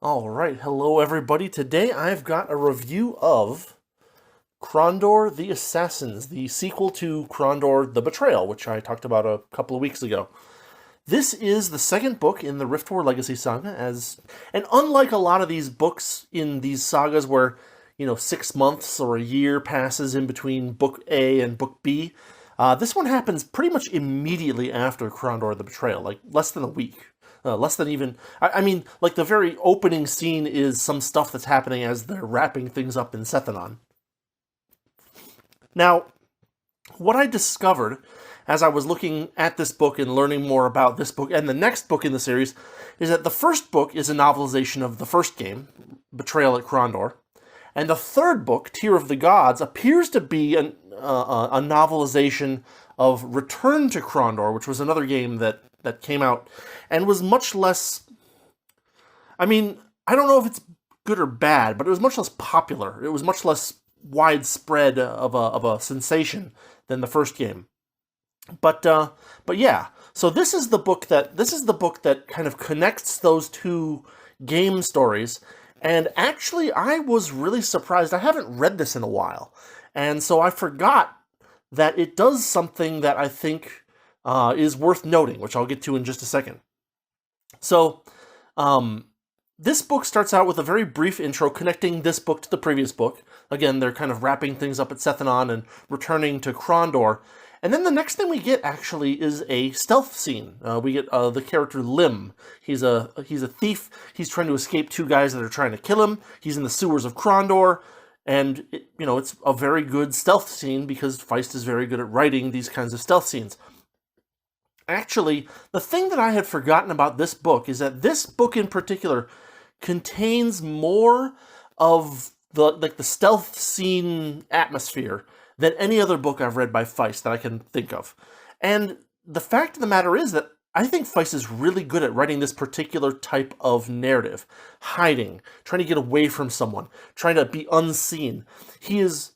All right, hello everybody. Today I've got a review of Krondor the Assassins, the sequel to Krondor the Betrayal, which I talked about a couple of weeks ago. This is the second book in the Riftwar Legacy saga, and unlike a lot of these books in these sagas where, 6 months or a year passes in between book A and book B, this one happens pretty much immediately after Krondor the Betrayal, like less than a week. Less than even. I mean, like the very opening scene is some stuff that's happening as they're wrapping things up in Sethenon. Now, what I discovered as I was looking at this book and learning more about this book and the next book in the series is that the first book is a novelization of the first game, Betrayal at Krondor, and the third book, Tear of the Gods, appears to be a novelization of Return to Krondor, which was another game that came out and was much less. I mean, I don't know if it's good or bad, but it was much less popular. It was much less widespread of a sensation than the first game. But yeah. So this is the book that kind of connects those two game stories. And actually, I was really surprised. I haven't read this in a while, and so I forgot that it does something that I think is worth noting, which I'll get to in just a second. So, this book starts out with a very brief intro connecting this book to the previous book. Again, they're kind of wrapping things up at Sethenon and returning to Krondor. And then the next thing we get, actually, is a stealth scene. We get the character Lim. He's a thief. He's trying to escape two guys that are trying to kill him. He's in the sewers of Krondor. And, it's a very good stealth scene because Feist is very good at writing these kinds of stealth scenes. Actually, the thing that I had forgotten about this book is that this book in particular contains more of the stealth scene atmosphere than any other book I've read by Feist that I can think of. And the fact of the matter is that I think Feist is really good at writing this particular type of narrative. Hiding, trying to get away from someone, trying to be unseen. He is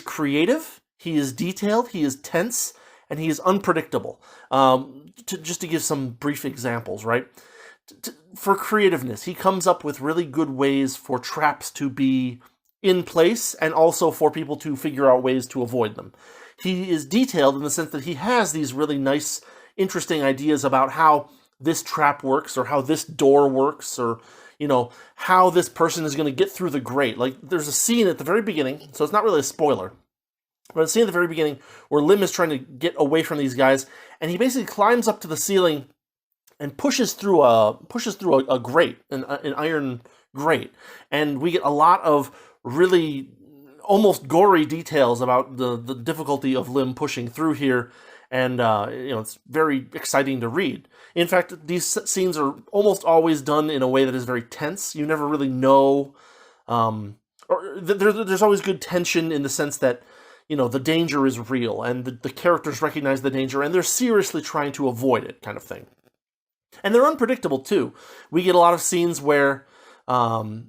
creative, he is detailed, he is tense, and he is unpredictable. Just to give some brief examples, right? For creativeness, he comes up with really good ways for traps to be in place and also for people to figure out ways to avoid them. He is detailed in the sense that he has these really nice, interesting ideas about how this trap works or how this door works or, how this person is going to get through the grate. Like, there's a scene at the very beginning, so it's not really a spoiler, but a scene at the very beginning where Lim is trying to get away from these guys, and he basically climbs up to the ceiling and pushes through a grate, an iron grate, and we get a lot of really almost gory details about the difficulty of Lim pushing through here, and it's very exciting to read. In fact, these scenes are almost always done in a way that is very tense. You never really know, there's always good tension in the sense that the danger is real, and the characters recognize the danger, and they're seriously trying to avoid it, kind of thing. And they're unpredictable too. We get a lot of scenes where, in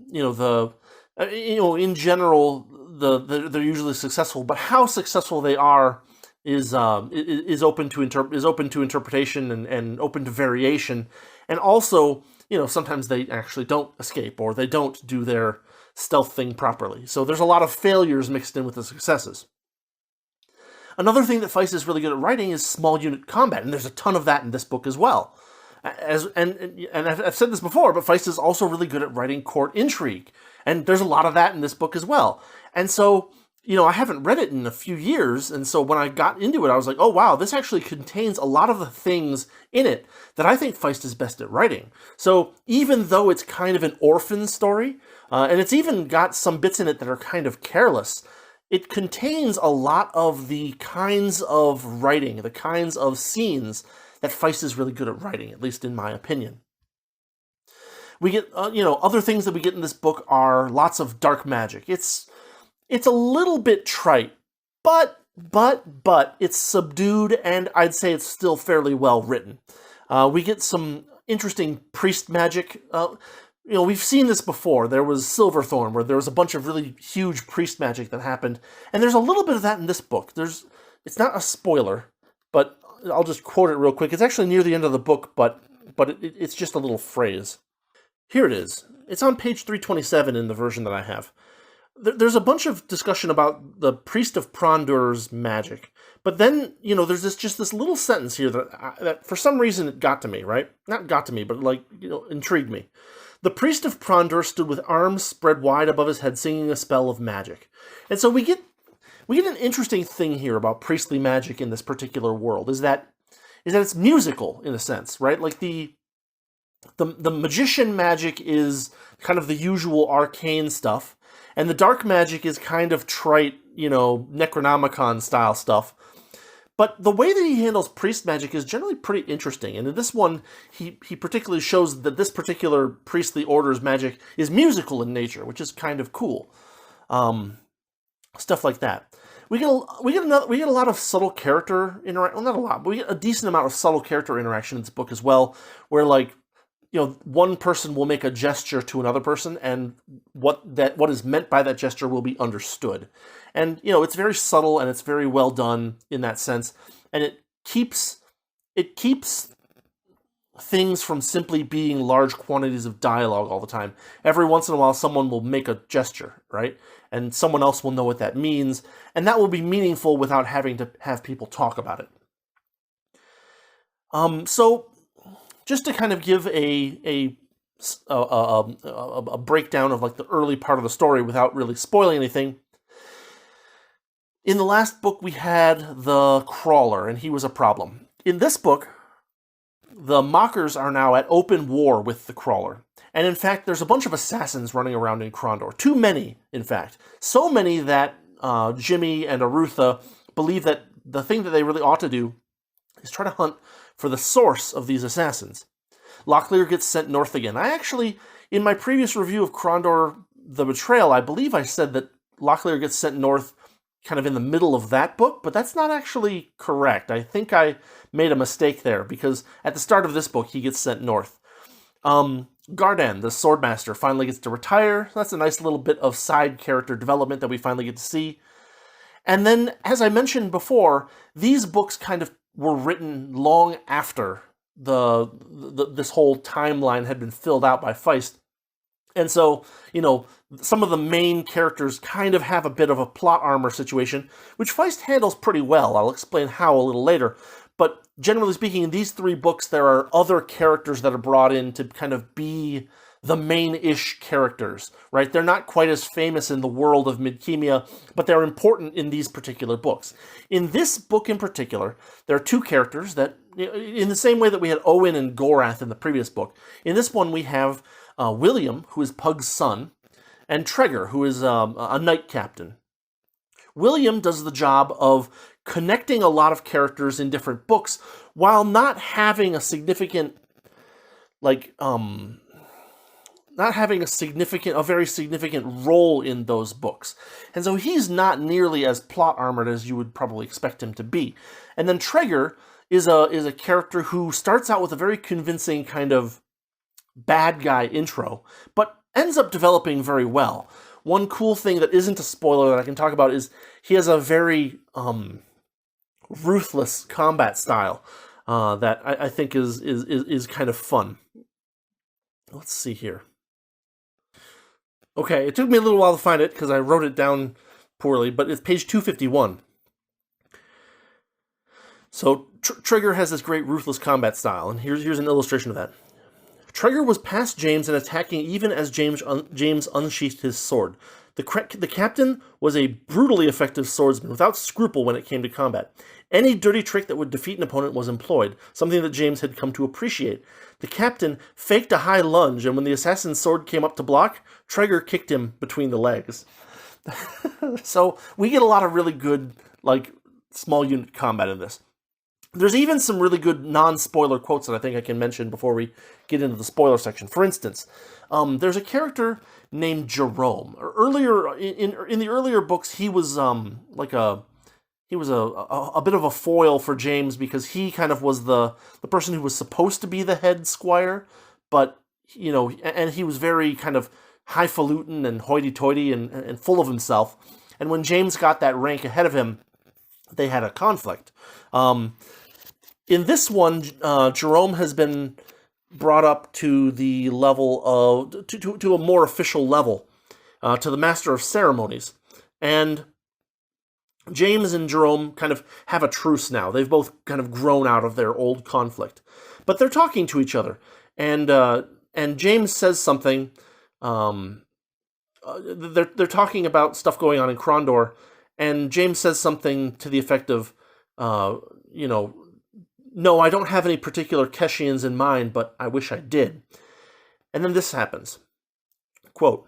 general, they're usually successful, but how successful they are is open to interpretation and open to variation, and also, sometimes they actually don't escape or they don't do their stealth thing properly. So there's a lot of failures mixed in with the successes. Another thing that Feist is really good at writing is small unit combat, and there's a ton of that in this book as well. And I've said this before, but Feist is also really good at writing court intrigue, and there's a lot of that in this book as well. And so, I haven't read it in a few years, and so when I got into it, I was like, oh wow, this actually contains a lot of the things in it that I think Feist is best at writing. So even though it's kind of an orphan story, and it's even got some bits in it that are kind of careless, it contains a lot of the kinds of writing, the kinds of scenes that Feist is really good at writing, at least in my opinion. We get, other things that we get in this book are lots of dark magic. It's a little bit trite, but it's subdued, and I'd say it's still fairly well written. We get some interesting priest magic. We've seen this before. There was Silverthorn, where there was a bunch of really huge priest magic that happened, and there's a little bit of that in this book. It's not a spoiler, but I'll just quote it real quick. It's actually near the end of the book, but it's just a little phrase. Here it is. It's on page 327 in the version that I have. There's a bunch of discussion about the Priest of Krondor's magic. But then, there's this little sentence here that for some reason it got to me, right? Not got to me, but intrigued me. The Priest of Krondor stood with arms spread wide above his head, singing a spell of magic. And so we get an interesting thing here about priestly magic in this particular world, is that it's musical in a sense, right? Like the magician magic is kind of the usual arcane stuff, and the dark magic is kind of trite, Necronomicon style stuff. But the way that he handles priest magic is generally pretty interesting. And in this one, he particularly shows that this particular priestly order's magic is musical in nature, which is kind of cool. Stuff like that. We get a lot of subtle character interaction. Well, not a lot, but we get a decent amount of subtle character interaction in this book as well, where one person will make a gesture to another person, and what is meant by that gesture will be understood. And, it's very subtle and it's very well done in that sense. And it keeps things from simply being large quantities of dialogue all the time. Every once in a while, someone will make a gesture, right? And someone else will know what that means. And that will be meaningful without having to have people talk about it. So just to kind of give a breakdown of the early part of the story without really spoiling anything. In the last book, we had the Crawler, and he was a problem. In this book, the Mockers are now at open war with the Crawler. And in fact, there's a bunch of assassins running around in Krondor. Too many, in fact. So many that Jimmy and Arutha believe that the thing that they really ought to do is try to hunt for the source of these assassins. Locklear gets sent north again. I actually, in my previous review of Krondor the Betrayal, I believe I said that Locklear gets sent north kind of in the middle of that book, but that's not actually correct. I think I made a mistake there, because at the start of this book, he gets sent north. Gardan, the Swordmaster, finally gets to retire. That's a nice little bit of side character development that we finally get to see. And then, as I mentioned before, these books kind of were written long after this whole timeline had been filled out by Feist. And so, some of the main characters kind of have a bit of a plot armor situation, which Feist handles pretty well. I'll explain how a little later. But generally speaking, in these three books, there are other characters that are brought in to kind of be the main-ish characters, right? They're not quite as famous in the world of Midkemia, but they're important in these particular books. In this book in particular, there are two characters that, in the same way that we had Owen and Gorath in the previous book, in this one we have William, who is Pug's son, and Treger, who is a knight captain. William does the job of connecting a lot of characters in different books while not having a significant, a very significant role in those books. And so he's not nearly as plot armored as you would probably expect him to be. And then Treger is a character who starts out with a very convincing kind of bad guy intro, but ends up developing very well. One cool thing that isn't a spoiler that I can talk about is he has a very ruthless combat style that I think is kind of fun. Let's see here. Okay, it took me a little while to find it because I wrote it down poorly, but it's page 251. So Treger has this great ruthless combat style, and here's an illustration of that. Treger was past James and attacking even as James unsheathed his sword. The captain was a brutally effective swordsman, without scruple when it came to combat. Any dirty trick that would defeat an opponent was employed, something that James had come to appreciate. The captain faked a high lunge, and when the assassin's sword came up to block, Treger kicked him between the legs. So we get a lot of really good, small unit combat in this. There's even some really good non-spoiler quotes that I think I can mention before we get into the spoiler section. For instance, there's a character named Jerome. Earlier in the earlier books, he was a bit of a foil for James because he kind of was the person who was supposed to be the head squire, but and he was very kind of highfalutin and hoity-toity and full of himself. And when James got that rank ahead of him, they had a conflict. In this one, Jerome has been brought up to the level of, to a more official level, to the Master of Ceremonies. And James and Jerome kind of have a truce now. They've both kind of grown out of their old conflict. But they're talking to each other. And James says something. They're talking about stuff going on in Krondor, and James says something to the effect of, no, I don't have any particular Keshians in mind, but I wish I did. And then this happens. Quote,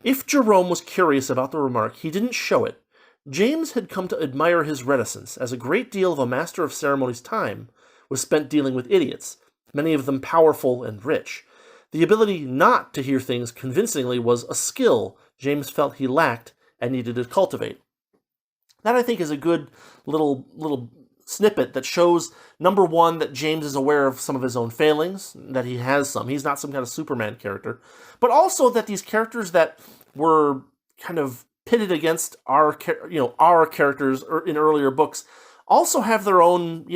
if Jerome was curious about the remark, he didn't show it. James had come to admire his reticence, as a great deal of a Master of Ceremonies' time was spent dealing with idiots, many of them powerful and rich. The ability not to hear things convincingly was a skill James felt he lacked and needed to cultivate. That, I think, is a good little snippet that shows, number one, that James is aware of some of his own failings, that he has some. He's not some kind of Superman character. But also that these characters that were kind of pitted against our characters in earlier books also have their own,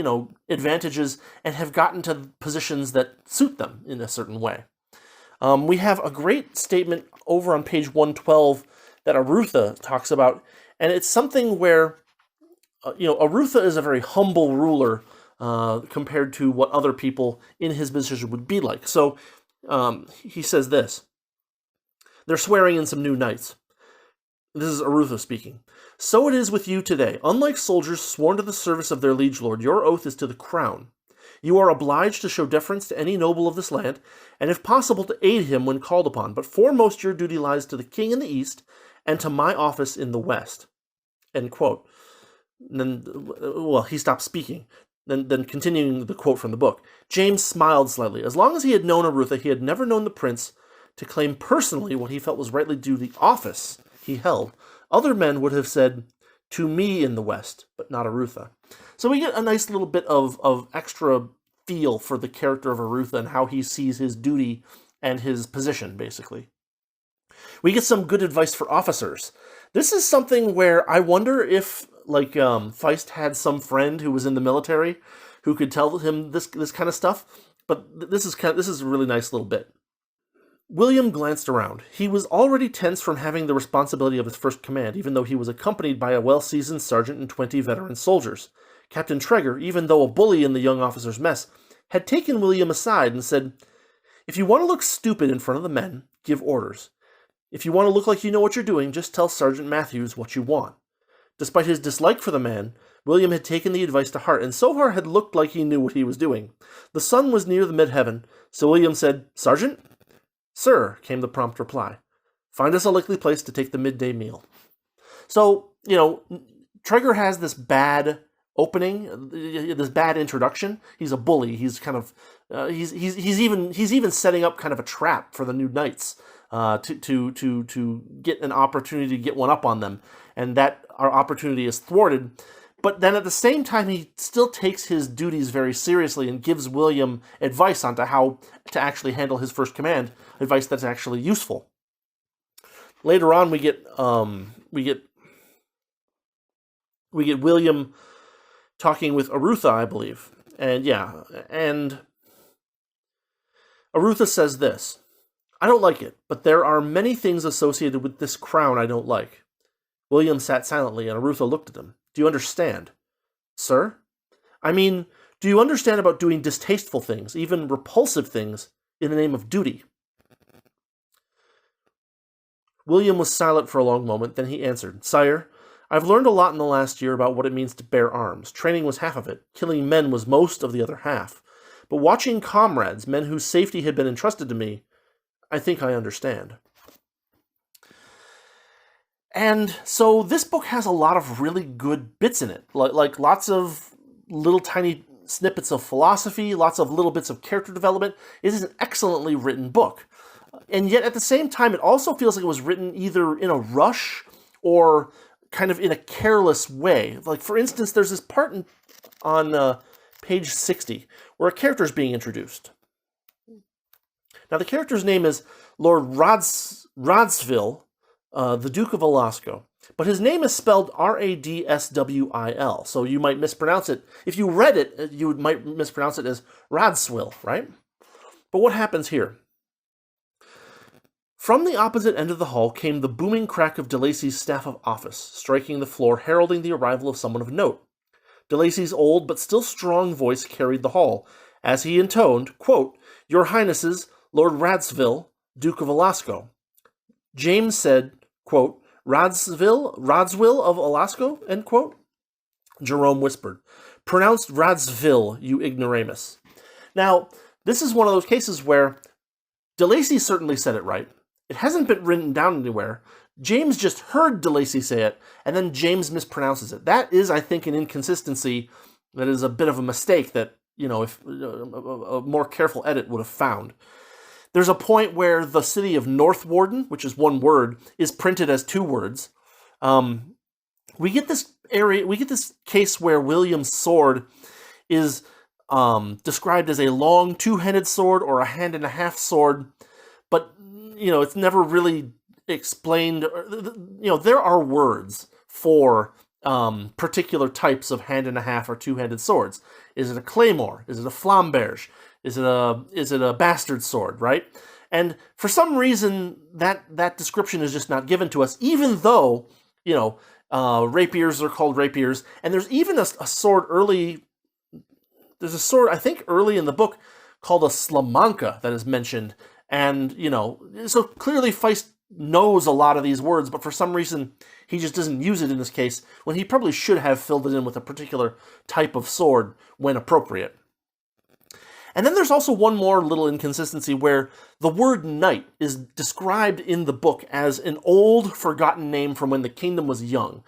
advantages and have gotten to positions that suit them in a certain way. We have a great statement over on page 112 that Arutha talks about, and it's something where, Arutha is a very humble ruler compared to what other people in his position would be like. So he says this. They're swearing in some new knights. This is Arutha speaking. So it is with you today. Unlike soldiers sworn to the service of their liege lord, your oath is to the crown. You are obliged to show deference to any noble of this land, and if possible to aid him when called upon, but foremost your duty lies to the king in the east, and to my office in the west. End quote. And then, he stopped speaking. Then continuing the quote from the book. James smiled slightly. As long as he had known Arutha, he had never known the prince to claim personally what he felt was rightly due to the office he held. Other men would have said, to me in the west, but not Arutha. So we get a nice little bit of extra feel for the character of Arutha and how he sees his duty and his position, basically. We get some good advice for officers. This is something where I wonder if, Feist had some friend who was in the military who could tell him this kind of stuff. But this is a really nice little bit. William glanced around. He was already tense from having the responsibility of his first command, even though he was accompanied by a well-seasoned sergeant and 20 veteran soldiers. Captain Treger, even though a bully in the young officers' mess, had taken William aside and said, if you want to look stupid in front of the men, give orders. If you want to look like you know what you're doing, just tell Sergeant Matthews what you want. Despite his dislike for the man, William had taken the advice to heart, and so far had looked like he knew what he was doing. The sun was near the mid-heaven, so William said, Sergeant? Sir, came the prompt reply. Find us a likely place to take the midday meal. So, Treger has this bad opening, this bad introduction. He's a bully. He's kind of, he's even setting up kind of a trap for the new knights to get an opportunity to get one up on them, and that our opportunity is thwarted. But then at the same time, he still takes his duties very seriously and gives William advice on how to actually handle his first command, advice that's actually useful. Later on, we get William talking with Arutha, I believe, and Arutha says this. I don't like it, but there are many things associated with this crown I don't like. William sat silently, and Arutha looked at him. Do you understand? Sir? I mean, do you understand about doing distasteful things, even repulsive things, in the name of duty? William was silent for a long moment, then he answered, Sire, I've learned a lot in the last year about what it means to bear arms. Training was half of it. Killing men was most of the other half. But watching comrades, men whose safety had been entrusted to me, I think I understand. And so this book has a lot of really good bits in it, like lots of little tiny snippets of philosophy, lots of little bits of character development. It is an excellently written book. And yet at the same time, it also feels like it was written either in a rush or kind of in a careless way. Like, for instance, there's this part on page 60 where a character is being introduced. Now, the character's name is Lord Radsville, the Duke of Velasco, but his name is spelled Radswil, so you might mispronounce it. If you read it, you might mispronounce it as Radswill, right? But what happens here? From the opposite end of the hall came the booming crack of DeLacy's staff of office, striking the floor, heralding the arrival of someone of note. DeLacy's old but still strong voice carried the hall, as he intoned, quote, "Your Highnesses, Lord Radsville, Duke of Alasco." James said, quote, Radsville of Alasco, end quote. Jerome whispered, "Pronounced Radsville, you ignoramus." Now, this is one of those cases where DeLacy certainly said it right. It hasn't been written down anywhere. James just heard DeLacy say it, and then James mispronounces it. That is, I think, an inconsistency that is a bit of a mistake that, if a more careful edit would have found. There's a point where the city of North Warden, which is one word, is printed as two words. We get this case where William's sword is described as a long two-handed sword or a hand-and-a-half sword, but it's never really explained. There are words for particular types of hand-and-a-half or two-handed swords. Is it a claymore? Is it a flamberge? Is it a bastard sword? Right? And for some reason, that description is just not given to us, even though rapiers are called rapiers, and there's even a sword early. There's a sword, I think, early in the book called a slamanca that is mentioned. And, so clearly Feist knows a lot of these words, but for some reason he just doesn't use it in this case, when he probably should have filled it in with a particular type of sword when appropriate. And then there's also one more little inconsistency where the word knight is described in the book as an old, forgotten name from when the kingdom was young.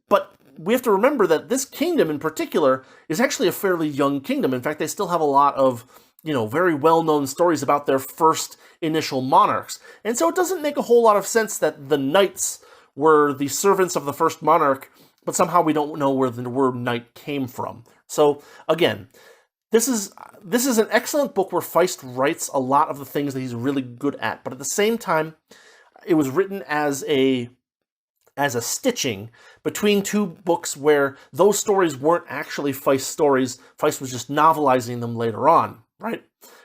But we have to remember that this kingdom in particular is actually a fairly young kingdom. In fact, they still have a lot of, very well-known stories about their first initial monarchs. And so it doesn't make a whole lot of sense that the knights were the servants of the first monarch, but somehow we don't know where the word knight came from. So, again, this is an excellent book where Feist writes a lot of the things that he's really good at, but at the same time, it was written as a stitching between two books where those stories weren't actually Feist stories. Feist was just novelizing them later on, right?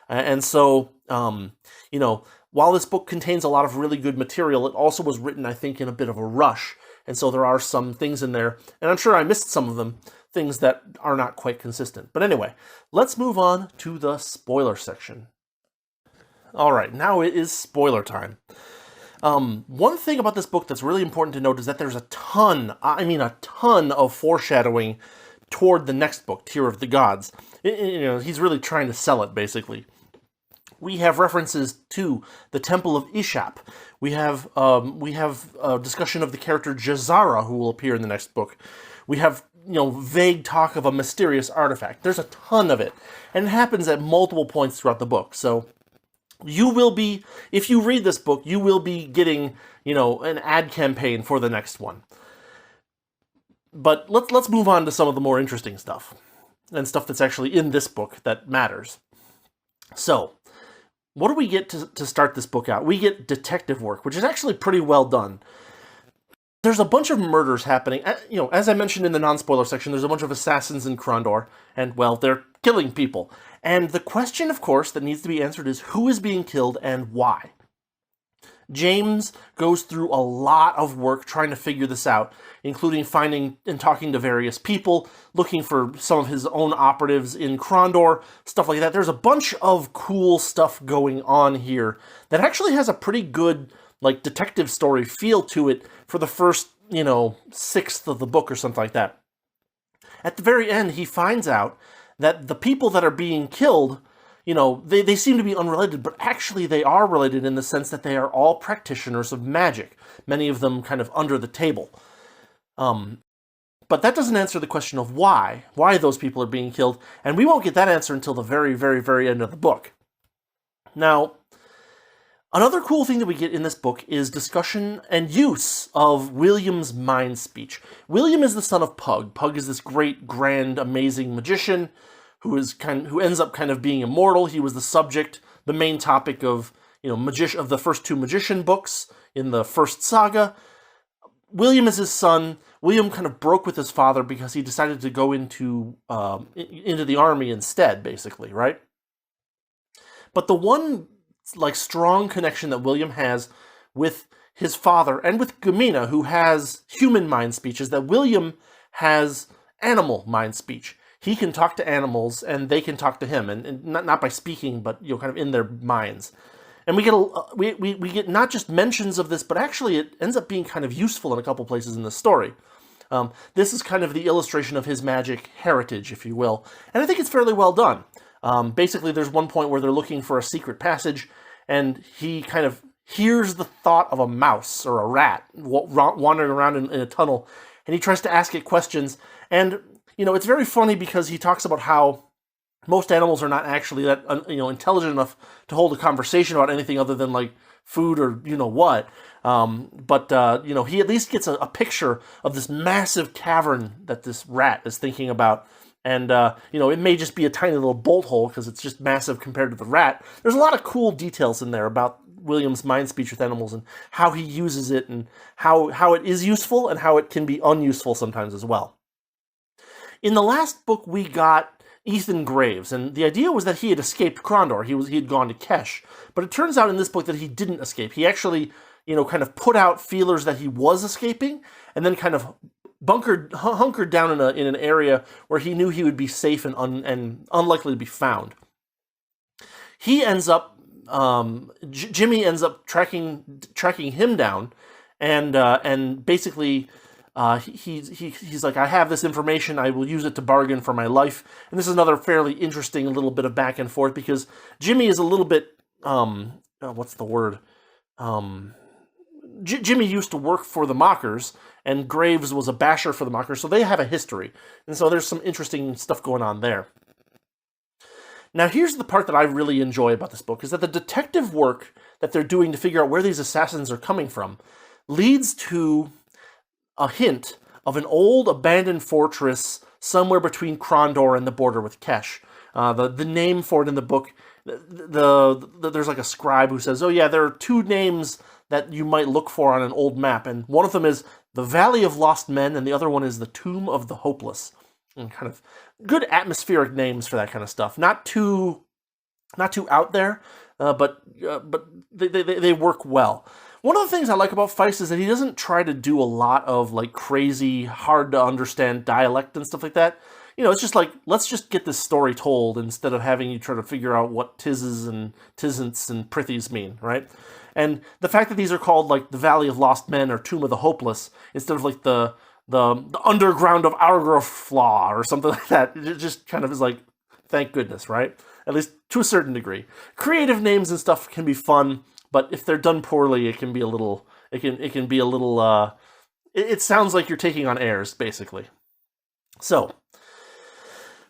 And so, while this book contains a lot of really good material, it also was written, I think, in a bit of a rush. And so there are some things in there, and I'm sure I missed some of them, things that are not quite consistent. But anyway, let's move on to the spoiler section. All right, now it is spoiler time. One thing about this book that's really important to note is that there's a ton of foreshadowing toward the next book, Tear of the Gods. He's really trying to sell it, basically. We have references to the Temple of Ishap. We have a discussion of the character Jazara, who will appear in the next book. We have, vague talk of a mysterious artifact. There's a ton of it, and it happens at multiple points throughout the book. So you will be, if you read this book, you will be getting, an ad campaign for the next one. But let's move on to some of the more interesting stuff, and stuff that's actually in this book that matters. So, what do we get to start this book out? We get detective work, which is actually pretty well done. There's a bunch of murders happening. As I mentioned in the non-spoiler section, there's a bunch of assassins in Krondor, and, they're killing people. And the question, of course, that needs to be answered is who is being killed and why? James goes through a lot of work trying to figure this out, including finding and talking to various people, looking for some of his own operatives in Krondor, stuff like that. There's a bunch of cool stuff going on here that actually has a pretty good, detective story feel to it for the first, sixth of the book or something like that. At the very end, he finds out that the people that are being killed, they seem to be unrelated, but actually they are related in the sense that they are all practitioners of magic, many of them kind of under the table. But that doesn't answer the question of why those people are being killed, and we won't get that answer until the very, very, very end of the book. Now, another cool thing that we get in this book is discussion and use of William's mind speech. William is the son of Pug. Pug is this great, grand, amazing magician who ends up kind of being immortal. He was the main topic of of the first two magician books in the first saga. William is his son. William kind of broke with his father because he decided to go into the army instead, basically, right? But the one like strong connection that William has with his father and with Gamina, who has human mind speech, is that William has animal mind speech. He can talk to animals, and they can talk to him, and not by speaking, but kind of in their minds. And we get not just mentions of this, but actually it ends up being kind of useful in a couple places in the story. This is kind of the illustration of his magic heritage, if you will, and I think it's fairly well done. Basically, there's one point where they're looking for a secret passage, and he kind of hears the thought of a mouse or a rat wandering around in a tunnel, and he tries to ask it questions. And, it's very funny because he talks about how most animals are not actually that, intelligent enough to hold a conversation about anything other than, like, food or what. But he at least gets a picture of this massive cavern that this rat is thinking about. And, it may just be a tiny little bolt hole because it's just massive compared to the rat. There's a lot of cool details in there about William's mind speech with animals and how he uses it and how it is useful and how it can be unuseful sometimes as well. In the last book, we got Ethan Graves, and the idea was that he had escaped Krondor. He had gone to Kesh. But it turns out in this book that he didn't escape. He actually, kind of put out feelers that he was escaping, and then kind of hunkered down in an area where he knew he would be safe and unlikely to be found. He ends up, Jimmy ends up tracking him down, and basically he's like, I have this information, I will use it to bargain for my life. And this is another fairly interesting little bit of back and forth because Jimmy is a little bit what's the word? Jimmy used to work for the Mockers, and Graves was a basher for the Mockers, so they have a history. And so there's some interesting stuff going on there. Now, here's the part that I really enjoy about this book, is that the detective work that they're doing to figure out where these assassins are coming from leads to a hint of an old abandoned fortress somewhere between Krondor and the border with Kesh. The name for it in the book, there's like a scribe who says, oh yeah, there are two names that you might look for on an old map, and one of them is the Valley of Lost Men, and the other one is the Tomb of the Hopeless. And kind of good atmospheric names for that kind of stuff. Not too out there, but they work well. One of the things I like about Feist is that he doesn't try to do a lot of like crazy, hard to understand dialect and stuff like that. It's just like, let's just get this story told instead of having you try to figure out what tizzes and tisn'ts and prithies mean, right? And the fact that these are called like the Valley of Lost Men or Tomb of the Hopeless instead of like the underground of Argraflaw or something like that, it just kind of is like, thank goodness, right? At least to a certain degree. Creative names and stuff can be fun, but if they're done poorly, it can be a little. It sounds like you're taking on airs, basically. So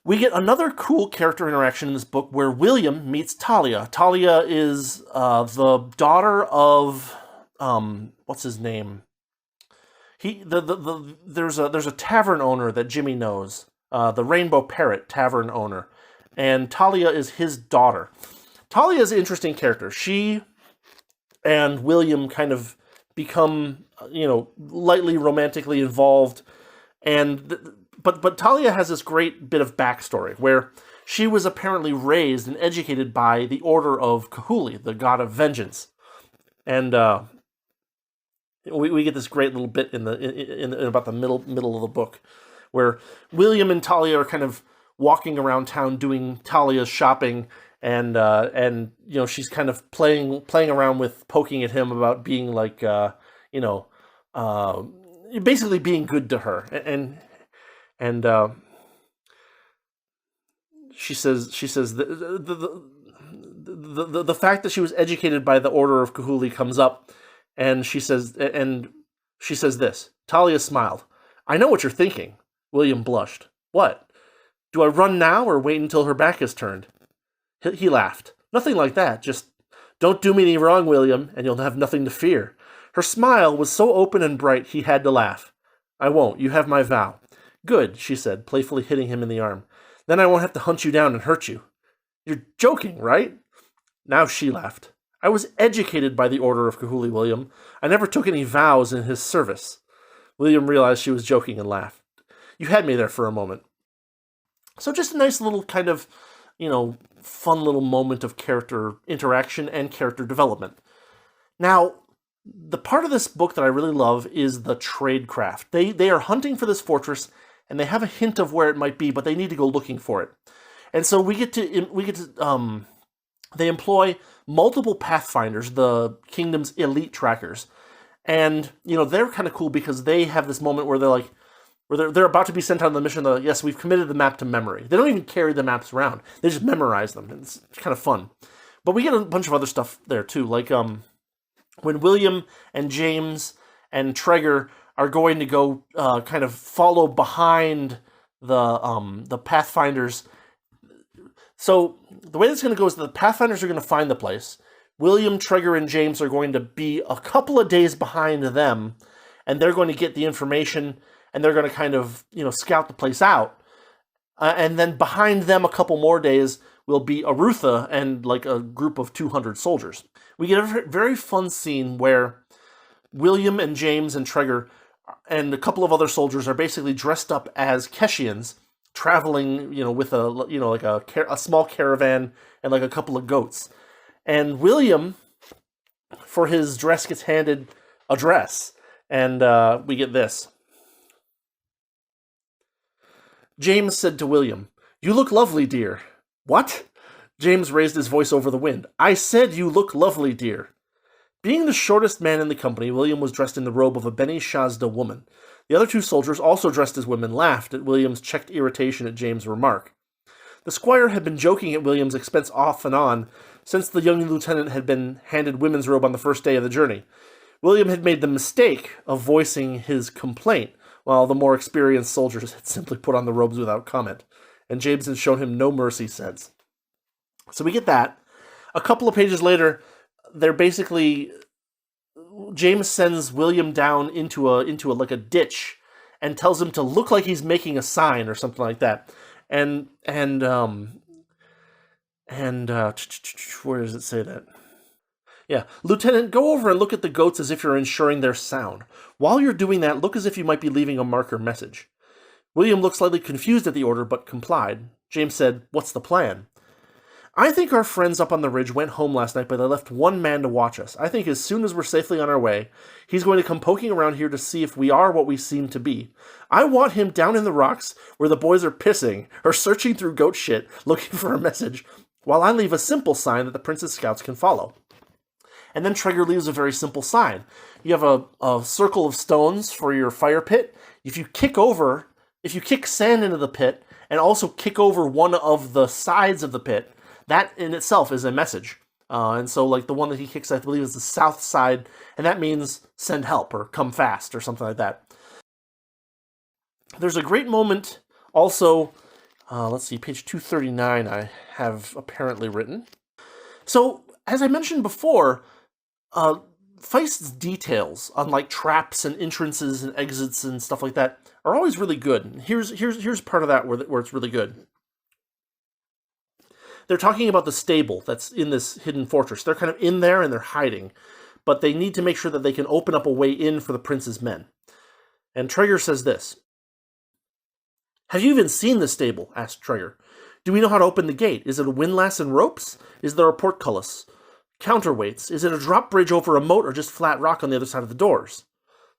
we get another cool character interaction in this book where William meets Talia. Talia is the daughter of what's his name? There's a tavern owner that Jimmy knows, the Rainbow Parrot tavern owner, and Talia is his daughter. Talia is an interesting character. She and William kind of become, lightly romantically involved, but Talia has this great bit of backstory where she was apparently raised and educated by the Order of Kahuli, the god of vengeance, and we get this great little bit in about the middle of the book where William and Talia are kind of walking around town doing Talia's shopping. And she's kind of playing around with poking at him about being like, basically being good to her. And she says the fact that she was educated by the Order of Kahuli comes up, and she says this. Talia smiled. I know what you're thinking. William blushed. What? Do I run now or wait until her back is turned? He laughed. Nothing like that, just, don't do me any wrong, William, and you'll have nothing to fear. Her smile was so open and bright he had to laugh. I won't, you have my vow. Good, she said, playfully hitting him in the arm. Then I won't have to hunt you down and hurt you. You're joking, right? Now she laughed. I was educated by the Order of Kahuli, William. I never took any vows in his service. William realized she was joking and laughed. You had me there for a moment. So just a nice little kind of fun little moment of character interaction and character development. Now, the part of this book that I really love is the tradecraft. They are hunting for this fortress, and they have a hint of where it might be, but they need to go looking for it. And so they employ multiple Pathfinders, the kingdom's elite trackers, and they're kind of cool because they have this moment where they're about to be sent on the mission. Yes, we've committed the map to memory. They don't even carry the maps around; they just memorize them. It's kind of fun. But we get a bunch of other stuff there too, like when William and James and Traeger are going to go kind of follow behind the Pathfinders. So the way this is going to go is the Pathfinders are going to find the place. William, Traeger, and James are going to be a couple of days behind them, and they're going to get the information, and they're going to kind of scout the place out. And then behind them a couple more days will be Arutha and like a group of 200 soldiers. We get a very fun scene where William and James and Traeger and a couple of other soldiers are basically dressed up as Keshians, traveling, with a small caravan and like a couple of goats. And William, for his dress, gets handed a dress, and we get this. James said to William, "You look lovely, dear." "What?" James raised his voice over the wind. "I said you look lovely, dear." Being the shortest man in the company, William was dressed in the robe of a Beni Shazda woman. The other two soldiers, also dressed as women, laughed at William's checked irritation at James' remark. The squire had been joking at William's expense off and on since the young lieutenant had been handed women's robe on the first day of the journey. William had made the mistake of voicing his complaint, while the more experienced soldiers had simply put on the robes without comment, and James had shown him no mercy since. So we get that. A couple of pages later, they're basically... James sends William down into a ditch and tells him to look like he's making a sign or something like that. And where does it say that? Yeah. "Lieutenant, go over and look at the goats as if you're ensuring they're sound. While you're doing that, look as if you might be leaving a marker message." William looked slightly confused at the order, but complied. James said, "What's the plan?" "I think our friends up on the ridge went home last night, but they left one man to watch us. I think as soon as we're safely on our way, he's going to come poking around here to see if we are what we seem to be. I want him down in the rocks where the boys are pissing or searching through goat shit looking for a message, while I leave a simple sign that the prince's scouts can follow." And then Traeger leaves a very simple sign. You have a circle of stones for your fire pit. If you kick sand into the pit and also kick over one of the sides of the pit, that in itself is a message. And so like the one that he kicks, I believe, is the south side, and that means send help or come fast or something like that. There's a great moment also, let's see, page 239 I have apparently written. So, as I mentioned before, Feist's details on like traps and entrances and exits and stuff like that are always really good. Here's part of that where it's really good. They're talking about the stable that's in this hidden fortress. They're kind of in there and they're hiding, but they need to make sure that they can open up a way in for the prince's men. And Traeger says this. "Have you even seen the stable?" asked Traeger. "Do we know how to open the gate? Is it a windlass and ropes? Is there a portcullis? Counterweights? Is it a drop bridge over a moat or just flat rock on the other side of the doors?"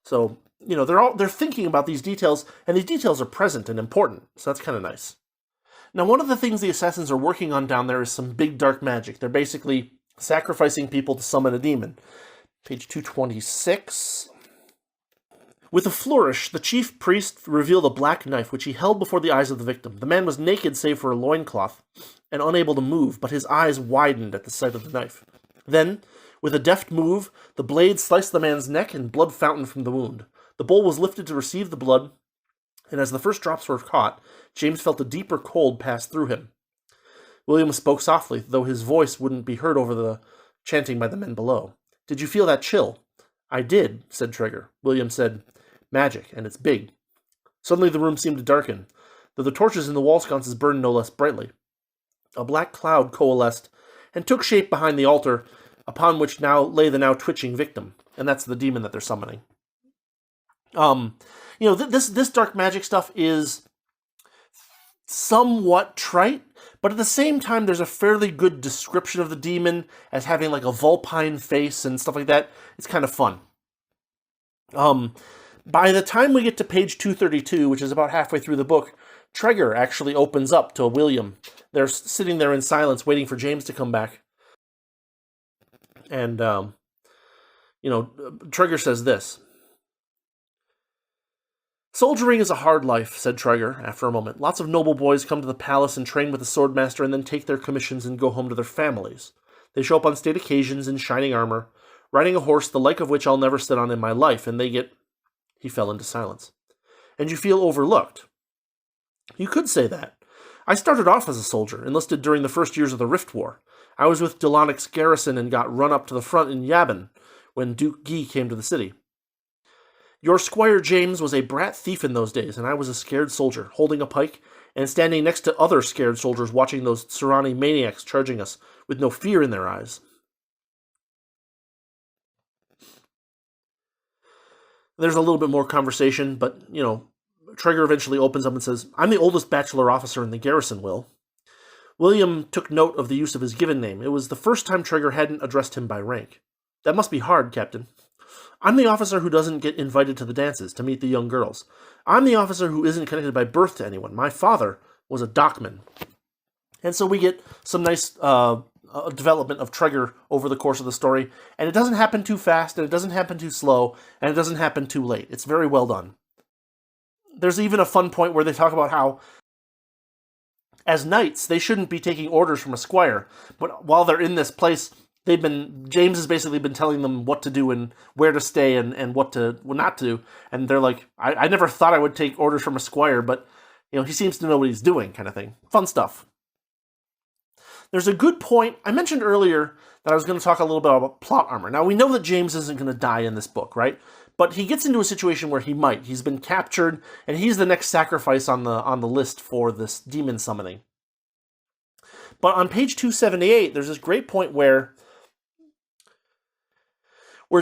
So, they're thinking about these details, and these details are present and important, so that's kind of nice. Now, one of the things the assassins are working on down there is some big dark magic. They're basically sacrificing people to summon a demon. Page 226. With a flourish, the chief priest revealed a black knife, which he held before the eyes of the victim. The man was naked save for a loincloth, and unable to move, but his eyes widened at the sight of the knife. Then, with a deft move, the blade sliced the man's neck and blood fountained from the wound. The bowl was lifted to receive the blood, and as the first drops were caught, James felt a deeper cold pass through him. William spoke softly, though his voice wouldn't be heard over the chanting by the men below. "Did you feel that chill?" "I did," said Traeger. William said, "Magic, and it's big." Suddenly the room seemed to darken, though the torches in the wall sconces burned no less brightly. A black cloud coalesced and took shape behind the altar, upon which now lay the now twitching victim, and that's the demon that they're summoning. This dark magic stuff is somewhat trite, But at the same time, there's a fairly good description of the demon as having like a vulpine face and stuff like that. It's kind of fun. By the time we get to page 232, which is about halfway through the book, Treger actually opens up to William. They're sitting there in silence, waiting for James to come back. And, Treger says this. Soldiering is a hard life, said Treger after a moment. Lots of noble boys come to the palace and train with the swordmaster and then take their commissions and go home to their families. They show up on state occasions in shining armor, riding a horse the like of which I'll never sit on in my life, and they get... He fell into silence. And you feel overlooked. You could say that. I started off as a soldier, enlisted during the first years of the Rift War. I was with Delanic's garrison and got run up to the front in Yavin when Duke Guy came to the city. Your Squire James was a brat thief in those days, and I was a scared soldier, holding a pike and standing next to other scared soldiers watching those Serrani maniacs charging us, with no fear in their eyes. There's a little bit more conversation, but, Treger eventually opens up and says, I'm the oldest bachelor officer in the garrison, Will. William took note of the use of his given name. It was the first time Treger hadn't addressed him by rank. That must be hard, Captain. I'm the officer who doesn't get invited to the dances, to meet the young girls. I'm the officer who isn't connected by birth to anyone. My father was a dockman. And so we get some nice development of Treger over the course of the story, and it doesn't happen too fast, and it doesn't happen too slow, and it doesn't happen too late. It's very well done. There's even a fun point where they talk about how, as knights, they shouldn't be taking orders from a squire, but while they're in this place, James has basically been telling them what to do and where to stay and what not to do, and they're like, I never thought I would take orders from a squire, but, he seems to know what he's doing, kind of thing. Fun stuff. There's a good point. I mentioned earlier that I was going to talk a little bit about plot armor. Now, we know that James isn't going to die in this book, right? But he gets into a situation where he might. He's been captured, and he's the next sacrifice on the list for this demon summoning. But on page 278, there's this great point where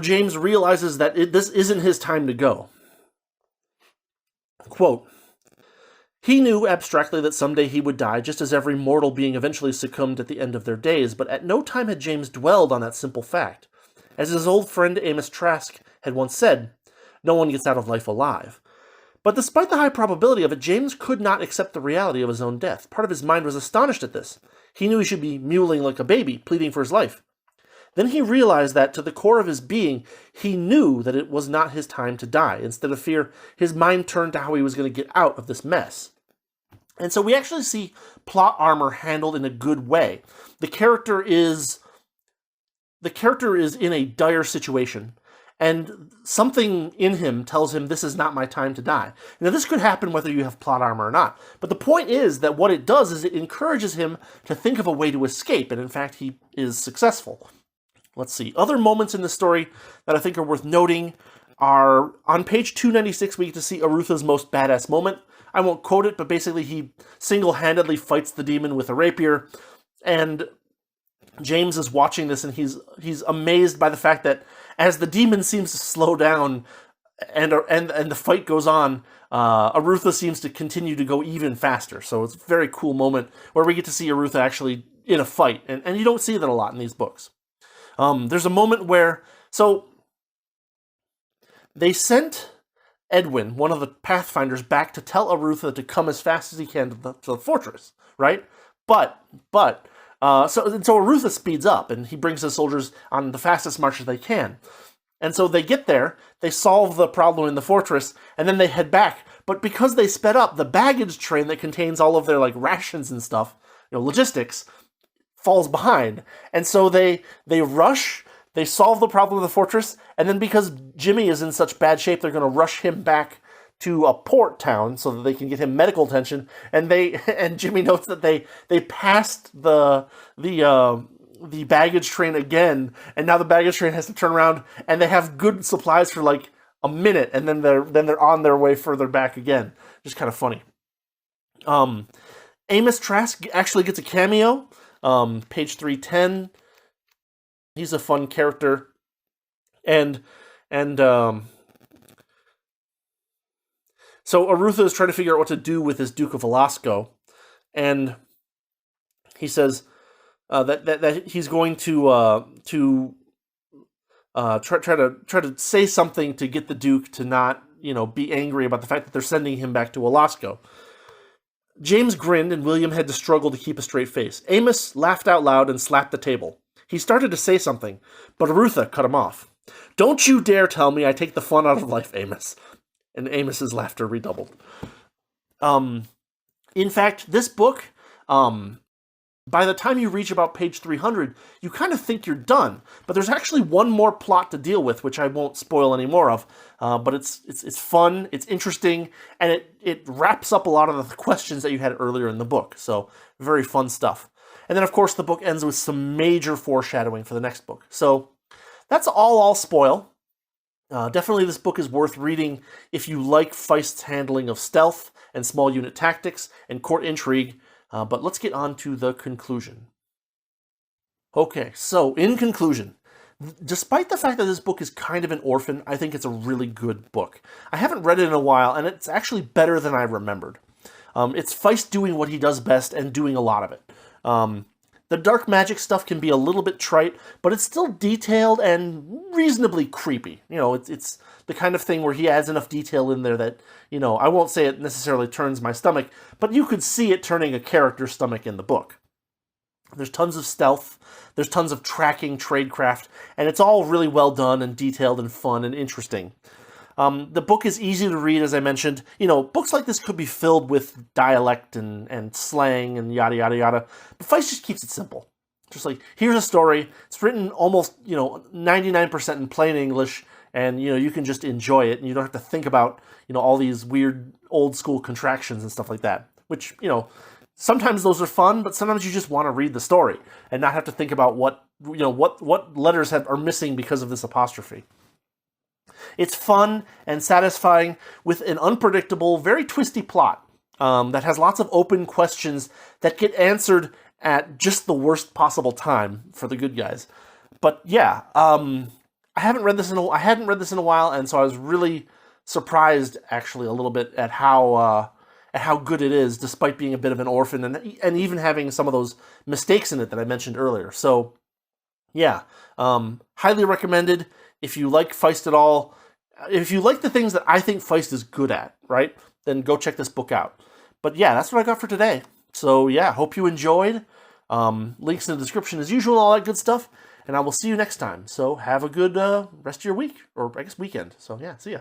James realizes that this isn't his time to go. Quote, he knew abstractly that someday he would die, just as every mortal being eventually succumbed at the end of their days, but at no time had James dwelled on that simple fact. As his old friend Amos Trask had once said, no one gets out of life alive. But despite the high probability of it, James could not accept the reality of his own death. Part of his mind was astonished at this. He knew he should be mewling like a baby, pleading for his life. Then he realized that, to the core of his being, he knew that it was not his time to die. Instead of fear, his mind turned to how he was going to get out of this mess. And so we actually see plot armor handled in a good way. The character is in a dire situation, and something in him tells him this is not my time to die. Now, this could happen whether you have plot armor or not, but the point is that what it does is it encourages him to think of a way to escape, and in fact, he is successful. Let's see. Other moments in the story that I think are worth noting are on page 296, we get to see Arutha's most badass moment. I won't quote it, but basically he single-handedly fights the demon with a rapier, and James is watching this, and he's amazed by the fact that as the demon seems to slow down and the fight goes on, Arutha seems to continue to go even faster. So it's a very cool moment where we get to see Arutha actually in a fight, and you don't see that a lot in these books. There's a moment where, so they sent Edwin, one of the Pathfinders, back to tell Arutha to come as fast as he can to the fortress, right? So Arutha speeds up, and he brings his soldiers on the fastest march that they can. And so they get there, they solve the problem in the fortress, and then they head back. But because they sped up, the baggage train that contains all of their rations and stuff, logistics, falls behind. And so they rush. They solve the problem of the fortress, and then because Jimmy is in such bad shape, they're going to rush him back to a port town so that they can get him medical attention. And Jimmy notes that they passed the baggage train again, and now the baggage train has to turn around, and they have good supplies for a minute, and then they're on their way further back again. Just kind of funny. Amos Trask actually gets a cameo, page 310. He's a fun character, and so Arutha is trying to figure out what to do with this Duke of Velasco, and he says that he's going to try to say something to get the Duke to not, be angry about the fact that they're sending him back to Alaska. James grinned, and William had to struggle to keep a straight face. Amos laughed out loud and slapped the table. He started to say something, but Arutha cut him off. "Don't you dare tell me I take the fun out of life, Amos." And Amos's laughter redoubled. In fact, this book, by the time you reach about page 300, you kind of think you're done. But there's actually one more plot to deal with, which I won't spoil any more of. But it's fun, it's interesting, and it wraps up a lot of the questions that you had earlier in the book. So, very fun stuff. And then, of course, the book ends with some major foreshadowing for the next book. So, that's all I'll spoil. Definitely this book is worth reading if you like Feist's handling of stealth and small unit tactics and court intrigue. But let's get on to the conclusion. Okay, so in conclusion, despite the fact that this book is kind of an orphan, I think it's a really good book. I haven't read it in a while, and it's actually better than I remembered. It's Feist doing what he does best and doing a lot of it. The dark magic stuff can be a little bit trite, but it's still detailed and reasonably creepy. It's the kind of thing where he adds enough detail in there that, I won't say it necessarily turns my stomach, but you could see it turning a character's stomach in the book. There's tons of stealth, there's tons of tracking, tradecraft, and it's all really well done and detailed and fun and interesting. The book is easy to read, as I mentioned. Books like this could be filled with dialect and slang and yada, yada, yada. But Feist just keeps it simple. Just like, here's a story. It's written almost, 99% in plain English, and, you can just enjoy it, and you don't have to think about, all these weird old school contractions and stuff like that. Which, sometimes those are fun, but sometimes you just want to read the story and not have to think about what letters are missing because of this apostrophe. It's fun and satisfying with an unpredictable, very twisty plot that has lots of open questions that get answered at just the worst possible time for the good guys. But yeah, I hadn't read this in a while, and so I was really surprised, actually, a little bit at how good it is, despite being a bit of an orphan and even having some of those mistakes in it that I mentioned earlier. So yeah, highly recommended. If you like Feist at all, if you like the things that I think Feist is good at, right, then go check this book out. But yeah, that's what I got for today. So yeah, hope you enjoyed. Links in the description as usual, all that good stuff. And I will see you next time. So have a good rest of your week, or I guess weekend. So yeah, see ya.